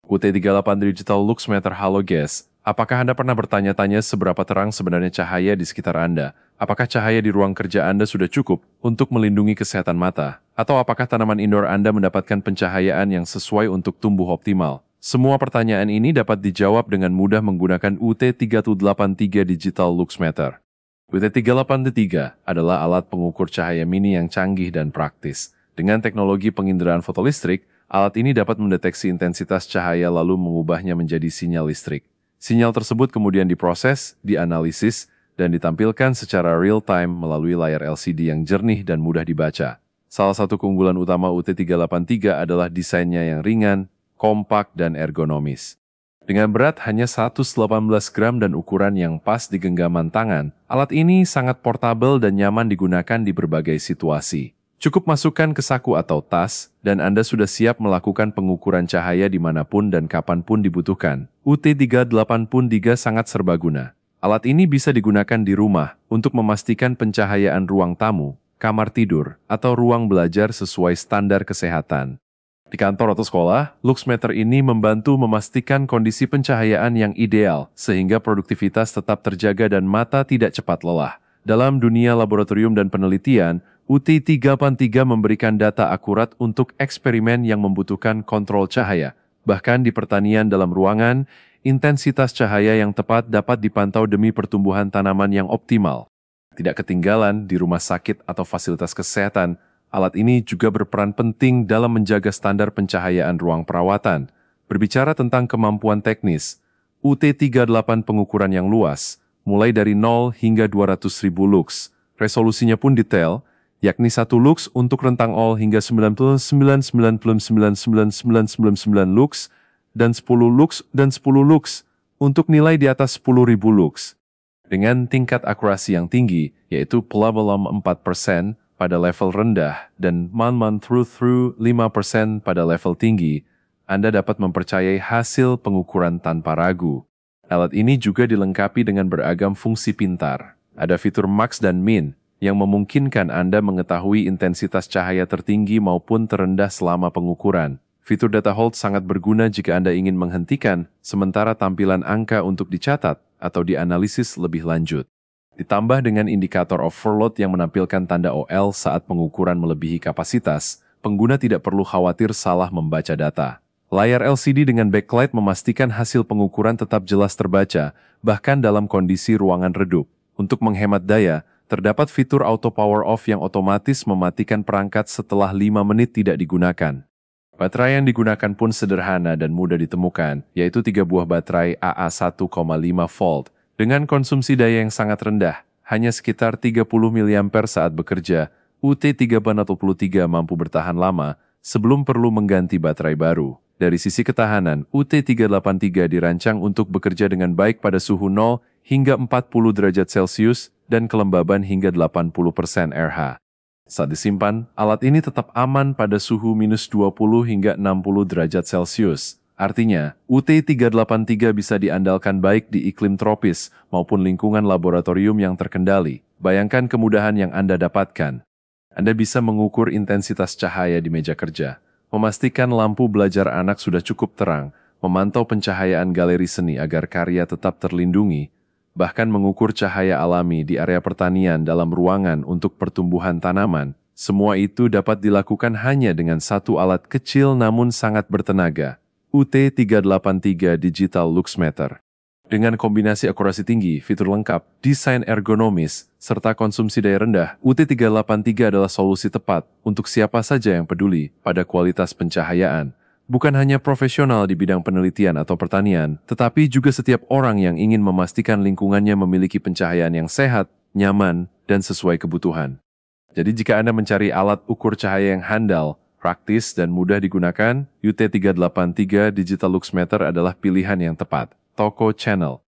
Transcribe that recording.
UT38 Digital Luxmeter Halogas. Apakah Anda pernah bertanya-tanya seberapa terang sebenarnya cahaya di sekitar Anda? Apakah cahaya di ruang kerja Anda sudah cukup untuk melindungi kesehatan mata? Atau apakah tanaman indoor Anda mendapatkan pencahayaan yang sesuai untuk tumbuh optimal? Semua pertanyaan ini dapat dijawab dengan mudah menggunakan UT383 Digital Luxmeter. UT383 adalah alat pengukur cahaya mini yang canggih dan praktis. Dengan teknologi penginderaan fotolistrik, alat ini dapat mendeteksi intensitas cahaya lalu mengubahnya menjadi sinyal listrik. Sinyal tersebut kemudian diproses, dianalisis, dan ditampilkan secara real-time melalui layar LCD yang jernih dan mudah dibaca. Salah satu keunggulan utama UT383 adalah desainnya yang ringan, kompak, dan ergonomis. Dengan berat hanya 118 gram dan ukuran yang pas di genggaman tangan, alat ini sangat portabel dan nyaman digunakan di berbagai situasi. Cukup masukkan ke saku atau tas, dan Anda sudah siap melakukan pengukuran cahaya dimanapun dan kapanpun dibutuhkan. UT383 sangat serbaguna. Alat ini bisa digunakan di rumah untuk memastikan pencahayaan ruang tamu, kamar tidur, atau ruang belajar sesuai standar kesehatan. Di kantor atau sekolah, Luxmeter ini membantu memastikan kondisi pencahayaan yang ideal sehingga produktivitas tetap terjaga dan mata tidak cepat lelah. Dalam dunia laboratorium dan penelitian, UT383 memberikan data akurat untuk eksperimen yang membutuhkan kontrol cahaya. Bahkan di pertanian dalam ruangan, intensitas cahaya yang tepat dapat dipantau demi pertumbuhan tanaman yang optimal. Tidak ketinggalan di rumah sakit atau fasilitas kesehatan, alat ini juga berperan penting dalam menjaga standar pencahayaan ruang perawatan. Berbicara tentang kemampuan teknis, UT38 pengukuran yang luas, mulai dari 0 hingga 200.000 lux. Resolusinya pun detail, yakni 1 lux untuk rentang all hingga 99,999999 lux, dan 10 lux dan 10 lux untuk nilai di atas 10.000 lux. Dengan tingkat akurasi yang tinggi, yaitu pelabelam 4%, pada level rendah dan man-man through 5% pada level tinggi, Anda dapat mempercayai hasil pengukuran tanpa ragu. Alat ini juga dilengkapi dengan beragam fungsi pintar. Ada fitur max dan min yang memungkinkan Anda mengetahui intensitas cahaya tertinggi maupun terendah selama pengukuran. Fitur data hold sangat berguna jika Anda ingin menghentikan sementara tampilan angka untuk dicatat atau dianalisis lebih lanjut. Ditambah dengan indikator overload yang menampilkan tanda OL saat pengukuran melebihi kapasitas, pengguna tidak perlu khawatir salah membaca data. Layar LCD dengan backlight memastikan hasil pengukuran tetap jelas terbaca, bahkan dalam kondisi ruangan redup. Untuk menghemat daya, terdapat fitur auto power off yang otomatis mematikan perangkat setelah 5 menit tidak digunakan. Baterai yang digunakan pun sederhana dan mudah ditemukan, yaitu 3 buah baterai AA 1,5 volt. Dengan konsumsi daya yang sangat rendah, hanya sekitar 30 mAh saat bekerja, UT383 mampu bertahan lama sebelum perlu mengganti baterai baru. Dari sisi ketahanan, UT383 dirancang untuk bekerja dengan baik pada suhu 0 hingga 40 derajat Celcius dan kelembaban hingga 80% RH. Saat disimpan, alat ini tetap aman pada suhu minus 20 hingga 60 derajat Celcius. Artinya, UT383 bisa diandalkan baik di iklim tropis maupun lingkungan laboratorium yang terkendali. Bayangkan kemudahan yang Anda dapatkan. Anda bisa mengukur intensitas cahaya di meja kerja, memastikan lampu belajar anak sudah cukup terang, memantau pencahayaan galeri seni agar karya tetap terlindungi, bahkan mengukur cahaya alami di area pertanian dalam ruangan untuk pertumbuhan tanaman. Semua itu dapat dilakukan hanya dengan satu alat kecil namun sangat bertenaga. UT383 Digital Luxmeter. Dengan kombinasi akurasi tinggi, fitur lengkap, desain ergonomis, serta konsumsi daya rendah, UT383 adalah solusi tepat untuk siapa saja yang peduli pada kualitas pencahayaan. Bukan hanya profesional di bidang penelitian atau pertanian, tetapi juga setiap orang yang ingin memastikan lingkungannya memiliki pencahayaan yang sehat, nyaman, dan sesuai kebutuhan. Jadi jika Anda mencari alat ukur cahaya yang handal, praktis dan mudah digunakan, UT383 Digital Luxmeter adalah pilihan yang tepat. Toko Channel.